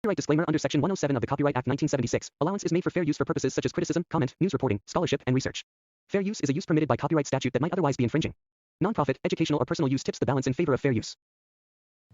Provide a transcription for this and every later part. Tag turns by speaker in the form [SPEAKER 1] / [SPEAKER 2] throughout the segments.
[SPEAKER 1] Copyright disclaimer under Section 107 of the Copyright Act 1976. Allowance is made for fair use for purposes such as criticism, comment, news reporting, scholarship, and research. Fair use is a use permitted by copyright statute that might otherwise be infringing. Non-profit, educational, or personal use tips the balance in favor of fair use.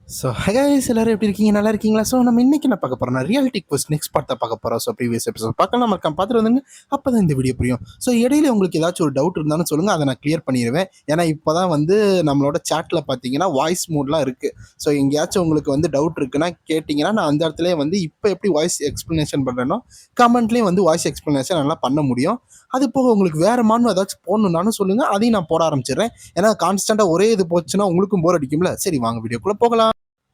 [SPEAKER 2] So ஹைஸ் எல்லாரும் எப்படி இருக்கீங்க, நல்லா இருக்கீங்களா? So நம்ம இன்னைக்கு என்ன பார்க்க போகிறோம், ரியாலிட்டி குவெஸ்ட் நெக்ஸ்ட் பார்ட்டை பார்க்க போகிறோம். ஸோ ப்ரீவியஸ் எபிசோட் பார்க்கலாம், மறக்காம பார்த்துட்டு வந்துங்க, அப்போ தான் இந்த வீடியோ புரியும். ஸோ இடையில உங்களுக்கு ஏதாச்சும் ஒரு டவுட் இருந்தாலும் சொல்லுங்கள், அதை நான் கிளியர் பண்ணிடுவேன். ஏன்னா இப்போ தான் வந்து நம்மளோட சேட்டில் பார்த்தீங்கன்னா வாய்ஸ் மோட்லாம் இருக்குது. ஸோ எங்கேயாச்சும் உங்களுக்கு வந்து டவுட் இருக்குன்னா கேட்டிங்கன்னா நான் அந்த இடத்துல வந்து இப்போ எப்படி வாய்ஸ் எக்ஸ்ப்ளனேஷன் பண்ணுறேனோ கமெண்ட்லேயும் வந்து வாய்ஸ் எக்ஸ்ப்ளனேஷன் நல்லா பண்ண முடியும். அது போக உங்களுக்கு வேறு மானும் ஏதாச்சும் போடணுன்னாலும் சொல்லுங்கள், அதையும் நான் போட ஆரம்பிச்சிடுறேன். ஏன்னா கான்ஸ்டண்ட்டாக ஒரே இது போச்சுன்னா உங்களுக்கும் போர் அடிக்கும்ல. சரி வாங்க வீடியோக்குள்ளே போகலாம்.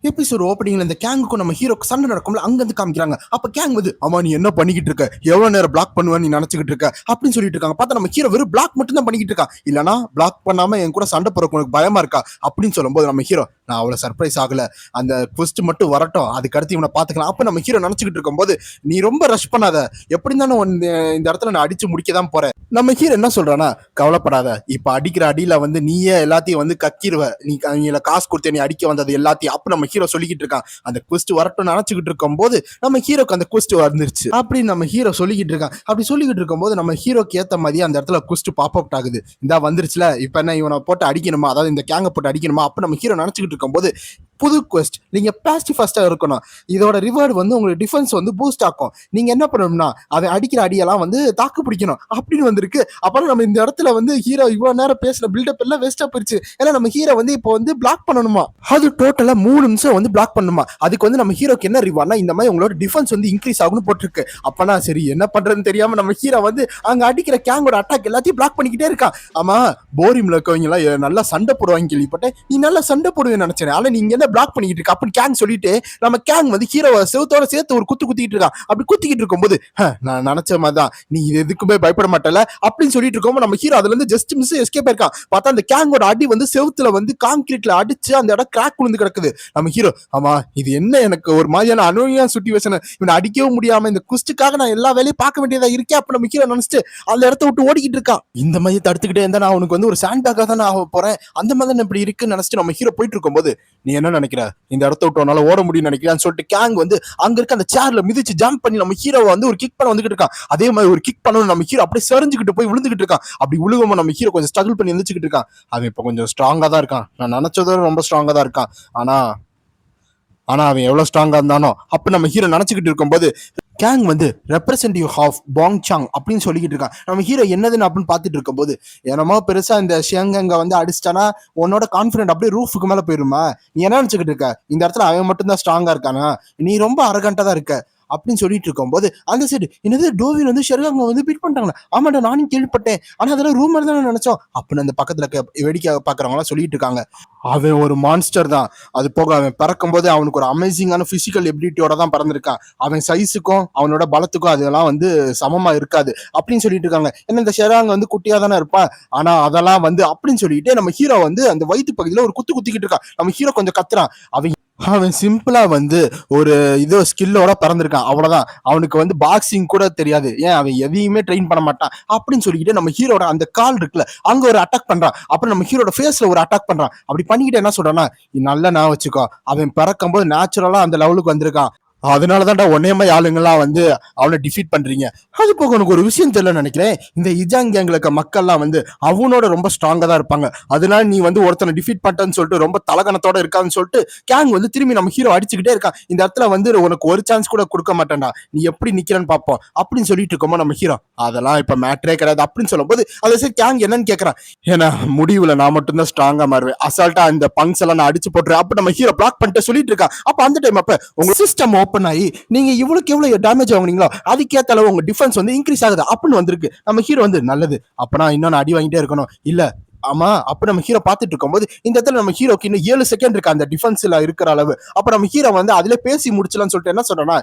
[SPEAKER 2] எபிசோட் ஓப்பனிங்ல இந்த கேங்குக்கும் நம்ம ஹீரோக்கு சண்டை நடக்கும்ல, அங்கிருந்து காமிக்கிறாங்க. அப்ப கேங் வந்து அம்மா நீ என்ன பண்ணிக்கிட்டு இருக்க, எவ்வளவு நேரம் பிளாக் பண்ணுவேன்னு நீ நினைச்சுக்கிட்டு இருக்க அப்படின்னு சொல்லிட்டு இருக்காங்க. பார்த்தா நம்ம ஹீரோ வெறும் பிளாக் மட்டும் தான் பண்ணிக்கிட்டு இருக்கான். இல்லனா பிளாக் பண்ணாம என் கூட சண்டை போறக்கு உனக்கு பயமா இருக்கா அப்படின்னு சொல்லும்போது நம்ம ஹீரோ நான் அவ்வளவு சர்ப்ரைஸ் ஆகல, அந்த ட்விஸ்ட் மட்டும் வரட்டும், அதுக்கு அடுத்து இவனை பாத்துக்கலாம். அப்ப நம்ம ஹீரோ நினைச்சுக்கிட்டு இருக்கும்போது நீ ரொம்ப ரஷ் பண்ணாத, எப்படி இருந்தாலும் இந்த இடத்துல நான் அடிச்சு முடிக்க தான் போறேன். நம்ம ஹீரோ என்ன சொல்றானா, கவலைப்படாத, இப்ப அடிக்கிற அடியில வந்து நீயே எல்லாத்தையும் வந்து கக்கிடுவ, நீ காசு கொடுத்த நீ அடிக்க வந்தது எல்லாத்தையும். அப்ப நம்ம ஹீரோ சொல்லிக்கிட்டு இருக்கான். அந்த குவெஸ்ட் வரட்டும் நினைச்சுக்கிட்டு இருக்கும் போது நம்ம ஹீரோக்கு அந்த குவெஸ்ட் வந்துருச்சு அப்படின்னு நம்ம ஹீரோ சொல்லிக்கிட்டு இருக்கான். அப்படி சொல்லிக்கிட்டு இருக்கும் போது நம்ம ஹீரோக்கு ஏத்த மாதிரி அந்த இடத்துல குவெஸ்ட் பாப் அவுட் ஆகுது. இந்த வந்துருச்சுல, இப்ப என்ன இவனை போட்டு அடிக்கணுமா, அதாவது இந்த கேங்கை போட்டு அடிக்கணுமா. அப்ப நம்ம ஹீரோ நினைச்சுக்கிட்டு இருக்கும்போது புது குவெஸ்ட், நீங்க பாசிட்டிவா இருக்கணும், இதோட ரிவார்டு வந்து உங்களுக்கு டிஃபென்ஸ் வந்து பூஸ்ட் ஆக்கும், நீங்க என்ன பண்ணணும்னா அவன் அடிக்கிற அடியெல்லாம் வந்து தாக்கு பிடிக்கணும் அப்படின்னு வந்திருக்கு. அப்புறம் நம்ம இந்த இடத்துல வந்து ஹீரோ இவ்வளவு நேரம் பேசுற பில்டப் எல்லாம் வேஸ்டா போயிடுச்சு. ஏன்னா நம்ம ஹீரோ வந்து இப்போ வந்து பிளாக் பண்ணணுமா, அது டோட்டலா 3 நிமிஷம் வந்து பிளாக் பண்ணுமா. அதுக்கு வந்து நம்ம ஹீரோக்கு என்ன ரிவார்ட்னா இந்த மாதிரி உங்களோட டிஃபென்ஸ் வந்து இன்க்ரீஸ் ஆகும்னு போட்டிருக்கு. அப்பனா சரி என்ன பண்றதுன்னு தெரியாம நம்ம ஹீரோ வந்து அங்க அடிக்கிற கேங்கோட அட்டாக் எல்லாத்தையும் பிளாக் பண்ணிக்கிட்டே இருக்கான். ஆமா போரிம்ல இருக்கவங்க எல்லாம் நல்லா சண்டை போடுவாங்க கேள்விப்பட்டேன், நீ நல்லா சண்டை போடுவேன்னு நினைச்சேன், ஆனா நீங்க என்ன பிளாக் பண்ணிக்கிட்டு இருக்க அப்படின்னு கேங் சொல்லிட்டு நம்ம கேங் வந்து ஹீரோ செவத்தோட சேர்த்து ஒரு குத்திக்கிட்டு இருக்கான். அப்படி குத்திக்கிட்டு இருக்கும்போது நான் நினைச்ச மாதிரிதான், நீ இது எதுக்குமே பயப்பட மாட்டல அப்படின்னு சொல்லிட்டு இருக்கோம். நம்ம ஹீரோ அதுல இருந்து ஜஸ்ட் மிஸ் எஸ்கேப் இருக்கான். பார்த்தா அந்த கேங்கோட அடி வந்து செவுத்துல வந்து கான்கிரீட்ல அடிச்சு அந்த இடம் கிராக் விழுந்து கிடக்குது. நம்ம ஹீரோ ஆமா இது என்ன எனக்கு ஒரு மாதிரியான அனோனியா சிச்சுவேஷன், இவனை அடிக்கவும் முடியாம இந்த குஸ்டுக்காக நான் எல்லா வேலையும் பார்க்க வேண்டியதா இருக்கேன். அப்ப நம்ம ஹீரோ நினைச்சிட்டு அந்த இடத்த விட்டு ஓடிக்கிட்டு இருக்கான். இந்த மாதிரி தடுத்துக்கிட்டே இருந்தா நான் உனக்கு வந்து ஒரு சாண்ட் பேக்கா தான் ஆக போறேன், அந்த மாதிரி இப்படி இருக்குன்னு நினைச்சிட்டு நம்ம ஹீரோ போயிட்டு இருக்கும்போது நீ என்ன நினைக்கிற, இந்த இடத்த விட்டு உன்னால ஓட முடியும் நினைக்கிறான்னு சொல்லிட்டு கேங் வந்து அங்க இருக்க அந்த சேர்ல மிதிச்சு ஜம்ப் பண்ணி நம்ம ஹீரோவை வந்து ஒரு கிக் பண்ண வந்துகிட்டு இருக்கான். அதே மாதிரி ஒரு கிக் பண்ணணும், நம்ம ஹீரோ அப்படியே சரிஞ்சுக்கிட்டு போய் விழுந்துகிட்டு இருக்கான். அப்படி விழுகாம நம்ம ஹீரோ கொஞ்சம் ஸ்ட்ரகிள் பண்ணி எழுந்துச்சுக்கிட்டு இருக்கான். அவன் இப்ப கொஞ்சம் ஸ்ட்ராங்கா தான் இருக்கான், நான் நினைச்சதோட ரொம்ப ஸ்ட்ராங்கா தான் இருக்கான். ஆனா அவன் எவ்வளவு ஸ்ட்ராங்கா இருந்தானோ அப்ப நம்ம ஹீரோ நினைச்சுக்கிட்டு இருக்கும்போது கேங் வந்து ரெப்ரசன்டேட்டிவ் ஆஃப் பாங் சாங் அப்படின்னு சொல்லிக்கிட்டு இருக்கான். நம்ம ஹீரோ என்னதுன்னு அப்படின்னு பார்த்துட்டு இருக்கும் போது என்னமோ பெருசா இந்த ஷியங்க வந்து அடிச்சிட்டானா உன்னோட கான்ஃபிடென்ட் அப்படியே ரூஃபுக்கு மேல போயிருமா, நீ என்ன நினைச்சுக்கிட்டு இருக்க, இந்த இடத்துல அவன் மட்டும் தான் ஸ்ட்ராங்கா இருக்கானா, நீ ரொம்ப அரகண்டா தான் இருக்க அப்படின்னு சொல்லிட்டு இருக்கும்போது அந்த சைடு என்னது டோவின் வந்து ஷெர்காங்க வந்து பீட் பண்ணிட்டாங்களா, ஆமாண்டா நானும் கேள்விப்பட்டேன், ஆனா அதெல்லாம் ரூமர் தான் நினைச்சோம் அப்படின்னு அந்த பக்கத்துல வேடிக்கை பாக்குறவங்க எல்லாம் சொல்லிட்டு இருக்காங்க. அவன் ஒரு மான்ஸ்டர் தான், அது போக அவன் பறக்கும் போது அவனுக்கு ஒரு அமேசிங்கான பிசிக்கல் எபிலிட்டியோட தான் பறந்துருக்கான், அவன் சைஸுக்கும் அவனோட பலத்துக்கும் அதெல்லாம் வந்து சமமா இருக்காது அப்படின்னு சொல்லிட்டு இருக்காங்க. ஏன்னா இந்த ஷெராங்க வந்து குட்டியா தானே இருப்பான், ஆனா அதெல்லாம் வந்து அப்படின்னு சொல்லிட்டு நம்ம ஹீரோ வந்து அந்த வயிற்று பகுதியில ஒரு குத்திக்கிட்டு இருக்கான். நம்ம ஹீரோ கொஞ்சம் கத்துறான். அவன் சிம்பிளா வந்து ஒரு இதோ ஸ்கில்லோட பறந்துருக்கான், அவ்வளவுதான், அவனுக்கு வந்து பாக்ஸிங் கூட தெரியாது, ஏன் அவன் எதையுமே ட்ரெயின் பண்ண மாட்டான் அப்படின்னு சொல்லிட்டு நம்ம ஹீரோட அந்த கால் இருக்குல்ல அங்க ஒரு அட்டாக் பண்றான். அப்புறம் நம்ம ஹீரோட ஃபேஸ்ல ஒரு அட்டாக் பண்றான். அப்படி பண்ணிக்கிட்டு என்ன சொல்றான்னா, நல்லா நான் வச்சுக்கோ, அவன் பறக்கும் போது நேச்சுரலா அந்த லெவலுக்கு வந்திருக்கான், அதனாலதான்டா ஒன்னே மாதிரி ஆளுங்கெல்லாம் வந்து அவனை டிஃபீட் பண்றீங்க. அது போக உனக்கு ஒரு விஷயம் தெரியல நினைக்கிறேன், இந்த இஜாங் கேங்ல இருக்க மக்கள்லாம் வந்து அவனோட ரொம்ப ஸ்ட்ராங்கா தான் இருப்பாங்க, அதனால நீ வந்து ஒருத்தனை டிஃபீட் பண்ணிட்டேன்னு சொல்லிட்டு ரொம்ப தலகணத்தோட இருக்கான்னு சொல்லிட்டு கேங் வந்து திரும்பி நம்ம ஹீரோ அடிச்சுக்கிட்டே இருக்கான். இந்த இடத்துல வந்து உனக்கு ஒரு சான்ஸ் கூட கொடுக்க மாட்டேன்டா, நீ எப்படி நிக்கிறன்னு பாப்போம் அப்படின்னு சொல்லிட்டு இருக்கோமோ நம்ம ஹீரோ அதெல்லாம் இப்ப மேட்ரே கிடையாது அப்படின்னு சொல்லும் போது அதை சரி கேங் என்னன்னு கேட்கறான். ஏன்னா முடிவுல நான் மட்டும்தான் ஸ்ட்ராங்கா மாறுவேன், அசால்ட்டா இந்த பங்க்ஸ் எல்லாம் நான் அடிச்சு போட்டுறேன். அப்ப நம்ம ஹீரோ பிளாக் பண்ணிட்டு சொல்லிட்டு இருக்கான். அப்ப அந்த டைம் அப்ப உங்க சிஸ்டம் ஓப்பன் ஆகி நீங்க இவ்வளவுக்கு எவ்வளவு டேமேஜ் வாங்குனீங்களோ அதுக்கேத்த அளவு உங்க டிஃபென்ஸ் வந்து இன்க்ரீஸ் ஆகுது அப்படின்னு வந்திருக்கு. நம்ம ஹீரோ வந்து நல்லது, அப்பனா இன்னொன்னு அடி வாங்கிட்டே இருக்கணும், இல்ல ஆமா அப்ப நம்ம ஹீரோ பாத்துட்டு இருக்கும்போது இந்த இடத்துல நம்ம ஹீரோக்கு இன்னும் 7 செகண்ட் இருக்கு அந்த டிஃபென்ஸ்ல இருக்கிற அளவு. அப்ப நம்ம ஹீரோ வந்து அதுல பேசி முடிச்சலாம்னு சொல்லிட்டு என்ன சொல்றேன்னா,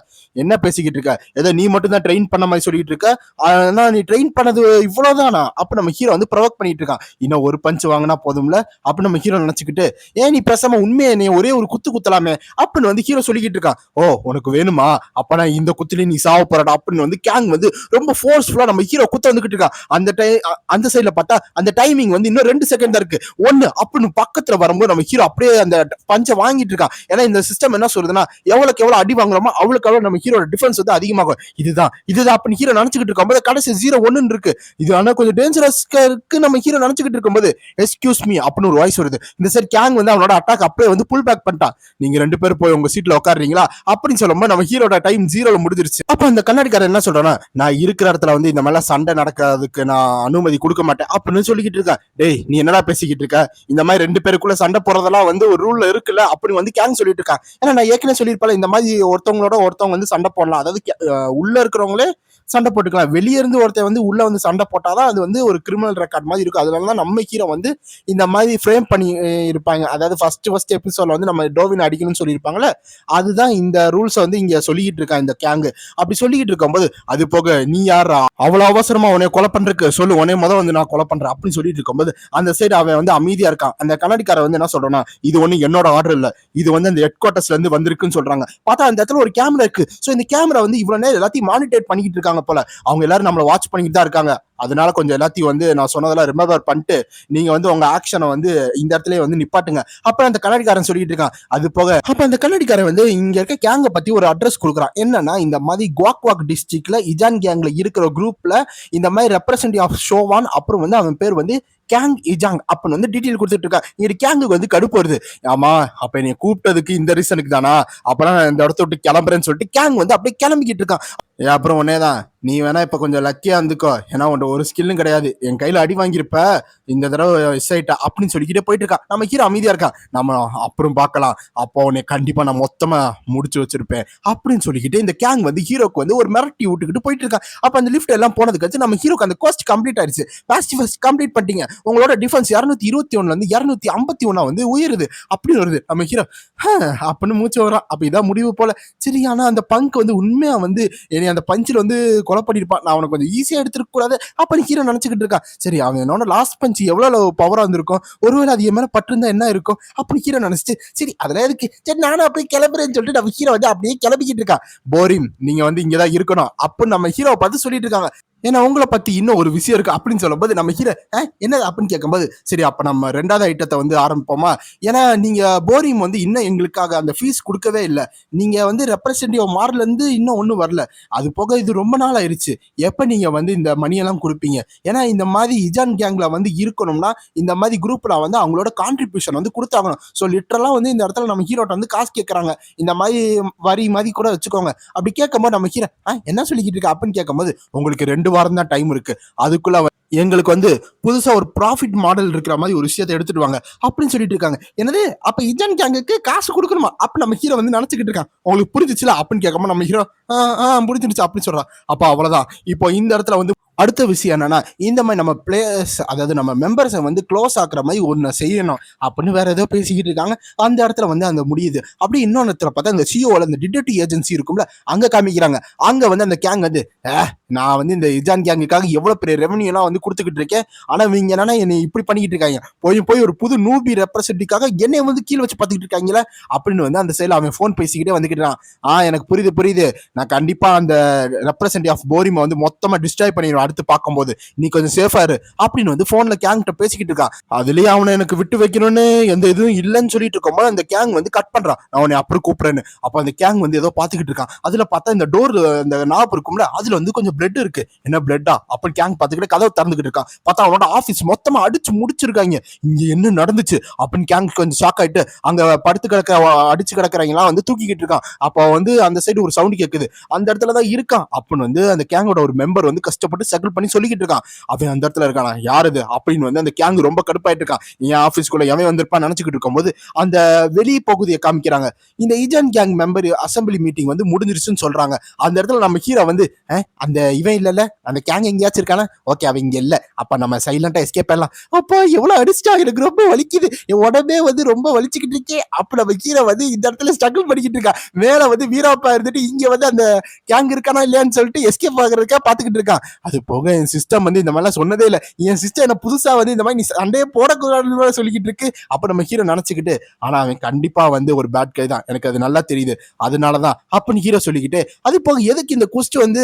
[SPEAKER 2] என்ன பேசிக்கிட்டு இருக்க, ஏதோ நீ மட்டும் தான் ட்ரெயின் பண்ண மாதிரி சொல்லிட்டு இருக்க, ஆனா நீ ட்ரெயின் பண்ணது இவ்வளவுதானா. அப்ப நம்ம ஹீரோ வந்து ப்ரொவோக் பண்ணிட்டு இருக்கான், இன்னும் ஒரு பஞ்ச் வாங்கினா போதும்ல அப்ப நம்ம ஹீரோ நினைச்சுக்கிட்டு ஏன் நீ பேசாம உண்மையை நீ ஒரே ஒரு குத்து குத்தலாமே அப்படின்னு வந்து ஹீரோ சொல்லிக்கிட்டு இருக்கான். ஓ உனக்கு வேணுமா, அப்ப நான் இந்த குத்துலயும் நீ சாவ போறடா அப்படின்னு வந்து கேங் வந்து ரொம்ப ஃபோர்ஸ்ஃபுல்லா நம்ம ஹீரோ குத்த வந்துகிட்டு இருக்கான். அந்த சைட்ல பார்த்தா அந்த டைமிங் வந்து இன்னும் இன்னும் 2 செகண்ட் தான் இருக்கு, ஒன்னு அப்படின்னு பக்கத்துல வரும்போது நம்ம ஹீரோ அப்படியே அந்த பஞ்சை வாங்கிட்டு இருக்கான். ஏன்னா இந்த சிஸ்டம் என்ன சொல்றதுன்னா, எவ்வளவுக்கு எவ்வளவு அடி வாங்குறோமோ அவ்வளவுக்கு எவ்வளவு நம்ம ஹீரோட டிஃபென்ஸ் வந்து அதிகமாகும். இதுதான் அப்படின்னு ஹீரோ நினைச்சுக்கிட்டு இருக்கும்போது கடைசி 0-1 இருக்கு. இது ஆனா கொஞ்சம் டேஞ்சரஸ் இருக்கு நம்ம ஹீரோ நினைச்சுக்கிட்டு இருக்கும்போது, எஸ்கியூஸ் மீ அப்படின்னு ஒரு வாய்ஸ் வருது. இந்த சைடு கேங் வந்து அவனோட அட்டாக் அப்படியே வந்து புல் பேக் பண்ணிட்டான். நீங்க 2 பேரும் போய் உங்க சீட்ல உட்காருறீங்களா அப்படின்னு சொல்லும்போது நம்ம ஹீரோட டைம் 0ல முடிஞ்சிருச்சு. அப்ப அந்த கண்ணாடிக்காரன் என்ன சொல்றானா, நான் இருக்கிற இடத்துல வந்து இந்த மாதிரி சண்டை நடக்கிறதுக்கு நான் அனுமதி கொடுக்க மாட்டேன் அப்படின்னு சொல்லிக்கிட்டு இருக்கேன். டேய் நீ என்னடா பேசிக்கிட்டு இருக்க, இந்த மாதிரி 2 பேருக்குள்ள சண்டை போறதெல்லாம் வந்து ஒரு ரூல்ல இருக்குல்ல அப்படின்னு வந்து கேங் சொல்லிட்டு இருக்கான். ஏன்னா நான் ஏற்கனவே சொல்லியிருப்பேன், இந்த மாதிரி ஒருத்தவங்களோட ஒருத்தவங்க வந்து சண்டை போடலாம், அதாவது உள்ள இருக்கிறவங்களே சண்டை போட்டுக்கலாம், வெளியே இருந்து ஒருத்தர் வந்து உள்ள வந்து சண்டை போட்டாதான் அது வந்து ஒரு கிரிமினல் ரெக்கார்ட் மாதிரி இருக்கும். அதனாலதான் நம்ம ஹீரோ வந்து இந்த மாதிரி ஃப்ரேம் பண்ணி இருப்பாங்க. அதாவது ஃபர்ஸ்ட் எபிசோட்ல வந்து நம்ம டோவின் அடிக்கணும்னு சொல்லியிருப்பாங்கல்ல, அதுதான் இந்த ரூல்ஸை வந்து இங்க சொல்லிக்கிட்டு இருக்கான் இந்த கேங்கு. அப்படி சொல்லிக்கிட்டு இருக்கும்போது, அது போக நீ யாரா அவ்வளவு அவசரமா உன்னை கொலை பண்றதுக்கு சொல்லு, உன்னை முதல் வந்து நான் கொலை பண்றேன் அப்படின்னு சொல்லிட்டு இருக்கும்போது அந்த சைடு அவன் வந்து அமைதியா இருக்கான். அந்த கண்ணாடிக்கார வந்து என்ன சொல்றான்னா, இது ஒண்ணு என்னோட ஆர்டர் இல்ல, இது வந்து அந்த ஹெட் குவார்டர்ஸ்ல இருந்து வந்திருக்குன்னு சொல்றாங்க. பார்த்தா அந்த இடத்துல ஒரு கேமரா இருக்கு. சோ இந்த கேமரா வந்து இவ்வளவு நேரம் எல்லாத்தையும் மானிட்டர் பண்ணிக்கிட்டு இருக்காங்க போல. அவங்க எல்லாரும் நம்மள வாட்ச் பண்ணிட்டு தான் இருக்காங்க. அதனால கொஞ்சம் எல்லாத்தையும் வந்து நான் சொன்னதெல்லாம் ரிமெம்பர் பண்ணிட்டு நீங்க வந்து உங்க ஆக்ஷனை வந்து இந்த இடத்துல வந்து நிப்பாட்டுங்க. அப்ப அந்த கண்ணாடிக்காரன் சொல்லிட்டு இருக்கான். அது போக அப்ப அந்த கண்ணாடிக்காரன் வந்து இங்க இருக்க கேங்க பத்தி ஒரு அட்ரஸ் கொடுக்குறான். என்னன்னா, இந்த மாதிரி குவாக் டிஸ்ட்ரிக்ட்ல இஜான் கேங்ல இருக்கிற குரூப்ல இந்த மாதிரி ரெப்ரசன்டேட்டிவ் ஆஃப் ஷோவான், அப்புறம் வந்து அவன் பேர் வந்து கேங் இஜாங் அப்படின்னு வந்து டீட்டெயில் கொடுத்துட்டு இருக்கா. இங்க கேங்குக்கு வந்து கடுப்பு வருது. ஆமா, அப்ப நீ கூப்பிட்டதுக்கு இந்த ரீசனுக்கு தானா, அப்புறம் இந்த இடத்த விட்டு கிளம்புறேன்னு சொல்லிட்டு கேங் வந்து அப்படியே கிளம்பிக்கிட்டு இருக்கான். அப்புறம் உடனேதான் நீ வேணா இப்ப கொஞ்சம் லக்கியா இருந்துக்கோ, ஏன்னா உன்ட ஒரு ஸ்கில்லும் கிடையாது, என் கையில அடி வாங்கியிருப்ப, இந்த தடவை எஸ் ஆயிட்டா அப்படின்னு சொல்லிக்கிட்டே போயிட்டு இருக்கா. நம்ம ஹீரோ அமைதியா இருக்கா. நம்ம அப்புறம் பார்க்கலாம், அப்போ உன்னை கண்டிப்பா நான் மொத்தமா முடிச்சு வச்சிருப்பேன் அப்படின்னு சொல்லிக்கிட்டு இந்த கேங் வந்து ஹீரோக்கு வந்து ஒரு மிரட்டி விட்டுக்கிட்டு போயிட்டு இருக்கா. அப்ப அந்த லிஃப்ட் எல்லாம் போனதுக்கு வச்சு நம்ம ஹீரோக்கு அந்த கோஸ்ட் கம்ப்ளீட் ஆயிடுச்சு. ஃபர்ஸ்ட் கம்ப்ளீட் பண்ணிட்டீங்க, உங்களோட டிஃபென்ஸ் 221 இருந்து 251 வந்து உயருது அப்படின்னு வருது. நம்ம ஹீரோ அப்படின்னு மூச்சு வரான். அப்ப இதான் முடிவு போல. சரி, ஆனா அந்த பங்க் வந்து உண்மையா வந்து என்னை அந்த பஞ்சில் வந்து கொலை பண்ணிருப்பான், நான் அவனை கொஞ்சம் ஈஸியா எடுத்துருக்க கூடாது அப்ப ஹீரோ நினைச்சுக்கிட்டு இருக்கான். சரி, அவன் என்னோட லாஸ்ட் பஞ்ச் எவ்வளவு பவரா இருந்திருக்கும், ஒருவேளை அது என் மேல பட்டிருந்தா என்ன இருக்கும் அப்படி ஹீரோ நினைச்சிட்டு, சரி அதெல்லாம் இருக்கு, சரி நானும் அப்படியே கிளம்புறேன்னு சொல்லிட்டு நம்ம ஹீரோ வந்து அப்படியே கிளம்பிக்கிட்டு இருக்கான். போரிம், நீங்க வந்து இங்கதான் இருக்கணும் அப்படின்னு நம்ம ஹீரோவை பார்த்து சொல்லிட்டு இருக்காங்க. ஏன்னா உங்களை பத்தி இன்னும் ஒரு விஷயம் இருக்கு அப்படின்னு சொல்லும்போது நம்ம ஹீரோ என்ன அப்படின்னு கேட்கும்போது, சரி அப்ப நம்ம 2வது ஐட்டத்தை வந்து ஆரம்பிப்போமா, ஏன்னா நீங்க போரியம் வந்து இன்னும் எங்களுக்காக அந்த ஃபீஸ் கொடுக்கவே இல்லை, நீங்க வந்து ரெப்ரசன்டேட்டிவ் மார்ல இருந்து இன்னும் ஒன்றும் வரல, அது போக இது ரொம்ப நாள் ஆயிடுச்சு, எப்ப நீங்க வந்து இந்த மணியெல்லாம் கொடுப்பீங்க, ஏன்னா இந்த மாதிரி இஜான் கேங்ல வந்து இருக்கணும்னா இந்த மாதிரி குரூப்ல வந்து அவங்களோட கான்ட்ரிபியூஷன் வந்து கொடுத்தாகணும். ஸோ லிட்டரலா வந்து இந்த இடத்துல நம்ம ஹீரோட்ட வந்து காசு கேட்கறாங்க, இந்த மாதிரி வரி மாதிரி கூட வச்சுக்கோங்க. அப்படி கேட்கும்போது நம்ம ஹீரோ என்ன சொல்லிக்கிட்டு இருக்க அப்படின்னு கேட்கும்போது, உங்களுக்கு 2 வாரம் தான் டைம் இருக்கு, அதுக்குள்ள எங்களுக்கு வந்து புதுசா ஒரு ப்ராஃபிட் மாடல் இருக்கிற மாதிரி ஒரு விஷயத்தை எடுத்துட்டு வாங்க அப்படின்னு சொல்லிட்டு இருக்காங்க. என்னது, அப்ப இஜான் கேங்குக்கு காசு கொடுக்கணுமா அப்ப நம்ம ஹீரோ வந்து நினைச்சுக்கிட்டு இருக்கான். உங்களுக்கு புரிஞ்சிச்சுல அப்படின்னு கேட்காம நம்ம ஹீரோ புரிஞ்சிருச்சு அப்படின்னு சொல்றான். அப்ப அவ்வளவுதான். இப்போ இந்த இடத்துல வந்து அடுத்த விஷயம் என்னன்னா, இந்த மாதிரி நம்ம பிளேயர்ஸ், அதாவது நம்ம மெம்பர்ஸை வந்து க்ளோஸ் ஆக்குற மாதிரி ஒன்று செய்யணும் அப்படின்னு வேற ஏதோ பேசிக்கிட்டு இருக்காங்க. அந்த இடத்துல வந்து அந்த முடியுது. அப்படி இன்னொன்று பார்த்தா இந்த சிஓல இந்த டிடெக்டிவ் ஏஜென்சி இருக்கும்ல, அங்க காமிக்கிறாங்க. அங்க வந்து அந்த கேங் வந்து நான் வந்து இந்த இஜான் கேங்குக்காக எவ்வளவு பெரிய ரெவன்யூ எல்லாம் வந்து கொடுத்துக்கிட்டு இருக்கேன், ஆனா இவங்க என்னன்னா என்னை இப்படி பண்ணிக்கிட்டு இருக்காங்க, போய் ஒரு புது நூபி ரெப்ரசன்டேட்டிவ்காக என்னை வந்து கீழே வச்சு பார்த்துக்கிட்டு இருக்காங்களே அப்படின்னு வந்து அந்த சைடில் அவன் ஃபோன் பேசிக்கிட்டே வந்துக்கிட்டு இருக்கான். எனக்கு புரியுது, நான் கண்டிப்பா அந்த ரெப்ரசன்டேட்டிவ் ஆஃப் போரிமை வந்து மொத்தமா டிஸ்ட்ராய் பண்ணிடுவேன் அடுத்து பார்க்கும்போது, நீ கொஞ்சம் சேஃபா இரு அப்படின்னு வந்து போன்ல கேங்கிட்ட பேசிக்கிட்டு இருக்கான். அதுலயே அவனை எனக்கு விட்டு வைக்கணும்னு எந்த இதுவும் இல்லைன்னு சொல்லிட்டு இருக்கும்போது அந்த கேங் வந்து கட் பண்றான். நான் அவனை அப்புறம் கூப்பிடுறேன்னு. அப்ப அந்த கேங் வந்து ஏதோ பாத்துக்கிட்டு இருக்கான். அதுல பார்த்தா இந்த டோர் இந்த நாப் இருக்கும்ல, அதுல வந்து கொஞ்சம் பிளட் இருக்கு. என்ன பிளட்டா அப்படின்னு கேங் பாத்துக்கிட்டு கதவை திறந்துகிட்டு இருக்கான். பார்த்தா அவனோட ஆபீஸ் மொத்தமா அடிச்சு முடிச்சிருக்காங்க. இங்க என்ன நடந்துச்சு அப்படின்னு கேங் கொஞ்சம் ஷாக் ஆயிட்டு அங்க படுத்து கிடக்க அடிச்சு கிடக்குறவங்க வந்து தூக்கிக்கிட்டு இருக்கான். அப்ப வந்து அந்த சைடு ஒரு சவுண்ட் கேக்குது, அந்த இடத்துலதான் இருக்கான் அப்படின்னு வந்து அந்த கேங்கோட ஒரு மெம்பர் வந்து கஷ்டப்பட்டு செட்டில் பண்ணி சொல்லிக்கிட்டு இருக்கான். அவன் அந்த இடத்துல இருக்கானா, யாரு இது அப்படின்னு வந்து அந்த கேங் ரொம்ப கடுப்பாயிட்டு இருக்கான். என் ஆபீஸ்க்குள்ள எவன் வந்திருப்பான்னு நினைச்சுக்கிட்டு இருக்கும்போது அந்த வெளி பகுதியை காமிக்கிறாங்க. இந்த Ijan gang member assembly meeting வந்து முடிஞ்சிருச்சுன்னு சொல்றாங்க. அந்த இடத்துல நம்ம ஹீரோ வந்து அந்த இவன் இல்ல அந்த கேங் எங்கேயாச்சும் இருக்கானா, ஓகே அவன் இங்க இல்ல, அப்ப நம்ம சைலண்டா எஸ்கேப் பண்ணலாம். அப்பா எவ்வளவு அடிச்சிட்டா, எனக்கு ரொம்ப வலிக்குது, என் உடம்பே வந்து ரொம்ப வலிச்சுக்கிட்டு இருக்கே. அப்ப நம்ம ஹீரோ வந்து இந்த இடத்துல ஸ்ட்ரகிள் பண்ணிக்கிட்டு இருக்கா. மேல வந்து வீராப்பா இருந்துட்டு இங்க வந்து அந்த கேங் இருக்கானா இல்லையான்னு சொல்லிட்டு எஸ்கேப் ஆகுறதுக்கா பாத்துக்கிட்டு இருக்கான். அது போக என் சிஸ்டம் வந்து இந்த மாதிரிலாம் சொன்னதே இல்லை, என் சிஸ்டம் என்ன புதுசா வந்து இந்த மாதிரி நீ சண்டையே போடக்கூடாதுன்னு சொல்லிக்கிட்டு இருக்கு. அப்ப நம்ம ஹீரோ நினைச்சுக்கிட்டு, ஆனா அவன் கண்டிப்பா வந்து ஒரு பேட் கை தான், எனக்கு அது நல்லா தெரியுது, அதனாலதான் அப்படின்னு ஹீரோ சொல்லிக்கிட்டு, அது போக எதுக்கு இந்த குஸ்ட் வந்து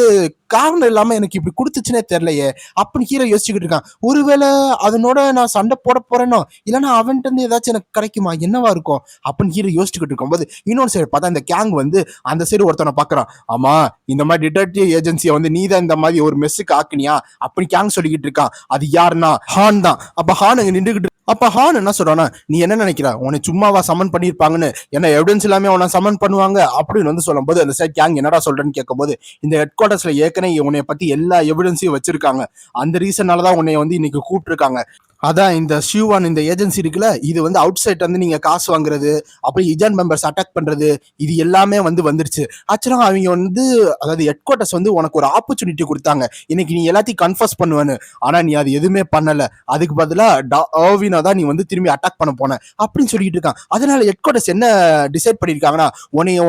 [SPEAKER 2] காரணம் இல்லாம எனக்கு இப்படி கொடுத்துச்சுன்னே தெரியலையே அப்படின்னு ஹீரோ ஹீரோ யோசிச்சுக்கிட்டு இருக்கான். ஒருவேளை அதனோட நான் சண்டை போட போறேனோ, இல்லைன்னா அவன்கிட்ட இருந்து ஏதாச்சும் எனக்கு கிடைக்குமா, என்னவா இருக்கும் அப்படின்னு ஹீரோ யோசிச்சுக்கிட்டு இருக்கும்போது இன்னொரு சைடு பார்த்தா இந்த கேங் வந்து அந்த சைடு ஒருத்தனை பாக்குறான். ஆமா, இந்த மாதிரி டிடெக்டிவ் ஏஜென்சியை வந்து நீதான் இந்த மாதிரி ஒரு மெஸ்ஸுக்கு ஆக்குனியா அப்படி கேங் சொல்லிக்கிட்டு இருக்கான். அது யாருன்னா ஹான் தான். அப்ப ஹான் அங்க நின்றுகிட்டு அப்ப ஹான் என்ன சொல்றானா, நீ என்ன நினைக்கிற, உன்னை சும்மாவா சமன் பண்ணிருப்பாங்கன்னு, என்ன எவிடன்ஸ் எல்லாமே உன்னை சமன் பண்ணுவாங்க அப்படின்னு வந்து சொல்லும் போது அந்த சைட் கேங் என்னடா சொல்றேன்னு கேட்கும் போது, இந்த ஹெட் குவார்டர்ஸ்ல ஏற்கனவே உன்னை பத்தி எல்லா எவிடன்ஸையும் வச்சிருக்காங்க, அந்த ரீசனாலதான் உன்னை வந்து இன்னைக்கு கூப்பிட்டு இருக்காங்க. அதான் இந்த ஷியூவான் இந்த ஏஜென்சி இருக்குல்ல, இது வந்து அவுட் சைட் வந்து நீங்க காசு வாங்குறது, அப்படி ஏஜென்ட் மெம்பர்ஸ் அட்டாக் பண்றது, இது எல்லாமே வந்து வந்துருச்சு. ஆக்சுவலா அவங்க வந்து அதாவது ஹெட் குவார்டர்ஸ் வந்து உனக்கு ஒரு ஆப்பர்ச்சுனிட்டி கொடுத்தாங்க, இன்னைக்கு நீ எல்லாத்தையும் கன்ஃபர்ஸ் பண்ணுவேன்னு. ஆனா நீ அது எதுவுமே பண்ணல, அதுக்கு பதிலா ஓவினா தான் நீ வந்து திரும்பி அட்டாக் பண்ண போன அப்படின்னு சொல்லிட்டு இருக்கான். அதனால ஹெட் குவார்டர்ஸ் என்ன டிசைட் பண்ணிருக்காங்கன்னா,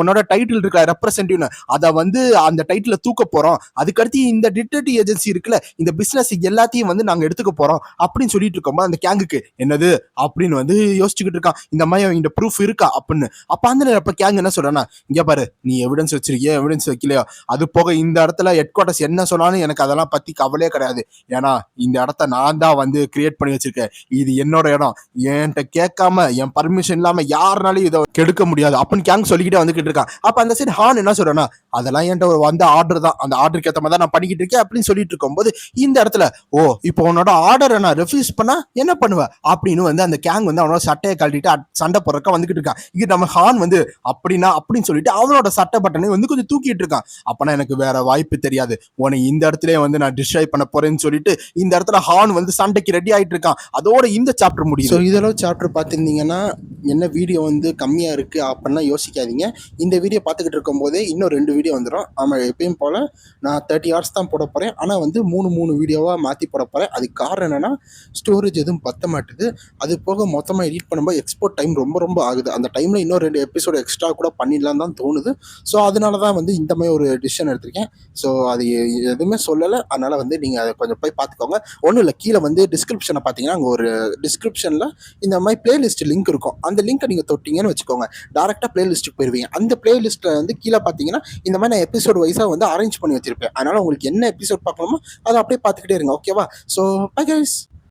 [SPEAKER 2] உன்னோட டைட்டில் இருக்கிற ரெப்ரசன்டேட்டிவ் அதை வந்து அந்த டைட்டில தூக்க போறோம், அதுக்கடுத்து இந்த டிடெக்டிவ் ஏஜென்சி இருக்குல்ல, இந்த பிசினஸ் எல்லாத்தையும் வந்து நாங்க எடுத்துக்க போறோம் அப்படின்னு சொல்லிட்டு அந்த கேங்குக்கு என்னது அப்படின்னு வந்து யோசிச்சுக்கிட்டு இருக்கான். இந்த மாதிரி இந்த ப்ரூஃப் இருக்கா அப்படின்னு. அப்ப அந்த நேரம் கேங் என்ன சொல்றானா, இங்க பாரு, நீ எவிடன்ஸ் வச்சிருக்கிய எவிடன்ஸ் வைக்கலையோ, அது போக இந்த இடத்துல ஹெட் குவார்டர்ஸ் என்ன சொன்னாலும் எனக்கு அதெல்லாம் பத்தி கவலையே கிடையாது. ஏன்னா இந்த இடத்த நான் தான் வந்து கிரியேட் பண்ணி வச்சிருக்கேன், இது என்னோட இடம், என்கிட்ட கேட்காம என் பர்மிஷன் இல்லாம யாருனாலும் இதை கெடுக்க முடியாது அப்படின்னு கேங் சொல்லிக்கிட்டே வந்துகிட்டு இருக்கான். அப்ப அந்த சைடு ஹான் என்ன சொல்றானா, அதெல்லாம் என்கிட்ட வந்த ஆர்டர் தான், அந்த ஆர்டருக்கு ஏற்ற மாதிரி தான் நான் பண்ணிக்கிட்டு இருக்கேன் அப்படின்னு சொல்லிட்டு இருக்கும்போது இந்த இடத்துல இப்போ உன்னோட ஆர்டரை நான் ரெஃப்யூஸ் பண்ணா என்ன பண்ணுவ அப்படின்னு வந்து அந்த கேங் வந்து அவனோட சட்டையை கழட்டிட்டு சண்டை போறக்க வந்துகிட்டு இருக்கான். இது நம்ம ஹான் வந்து அப்படின்னா அப்படின்னு சொல்லிட்டு அவனோட சட்டை பட்டனை வந்து கொஞ்சம் தூக்கிட்டு இருக்கான். அப்பனா எனக்கு வேற வாய்ப்பு தெரியாது, உன்னை இந்த இடத்துல வந்து நான் டிஸ்ட்ராய் பண்ண போறேன்னு சொல்லிட்டு இந்த இடத்துல ஹான் வந்து சண்டைக்கு ரெடி ஆயிட்டு இருக்கான். அதோட இந்த சாப்டர் முடியும். இதெல்லாம் சாப்டர் பார்த்துருந்தீங்கன்னா என்ன வீடியோ வந்து கம்மியா இருக்கு அப்படின்னா யோசிக்காதீங்க. இந்த வீடியோ பார்த்துக்கிட்டு இருக்கும் போதே இன்னும் 2 வீடியோ வந்துடும். ஆமா, எப்பயும் போல நான் 30 hours தான் போட போறேன். ஆனா வந்து 3 வீடியோவா மாத்தி போட போறேன். அதுக்கு காரணம் என்னன்னா, ஸ்டோரேஜ் எதுவும் பத்த மாட்டுது. அது போக மொத்தமாக எடிட் பண்ணும்போது எக்ஸ்போர்ட் டைம் ரொம்ப ஆகுது. அந்த டைமில் இன்னும் 2 எபிசோடு எக்ஸ்ட்ரா கூட பண்ணிடலாம் தான் தோணுது. ஸோ அதனால தான் வந்து இந்த மாதிரி ஒரு டிசிஷன் எடுத்திருக்கேன். ஸோ அது எதுவுமே சொல்லலை, அதனால் வந்து நீங்கள் அதை கொஞ்சம் போய் பார்த்துக்கோங்க. ஒன்றும் இல்லை, கீழே வந்து டிஸ்கிரிப்ஷனை பார்த்தீங்கன்னா அங்கே ஒரு டிஸ்கிரிப்ஷனில் இந்த மாதிரி பிளேலிஸ்ட் லிங்க் இருக்கும். அந்த லிங்க்கை நீங்கள் தொட்டிங்கன்னு வச்சுக்கோங்க, டேரெக்டாக பிளேலிஸ்ட்டுக்கு போயிருவீங்க. அந்த பிளேலிஸ்ட்டில் வந்து கீழே பார்த்தீங்கன்னா இந்த மாதிரி நான் எபிசோடு வைஸாக வந்து அரேஞ்ச் பண்ணி வச்சிருப்பேன். அதனால் உங்களுக்கு என்ன எபிசோட் பார்க்கணுமோ அதை அப்படியே பார்த்துக்கிட்டே இருங்க. ஓகேவா? So bye guys.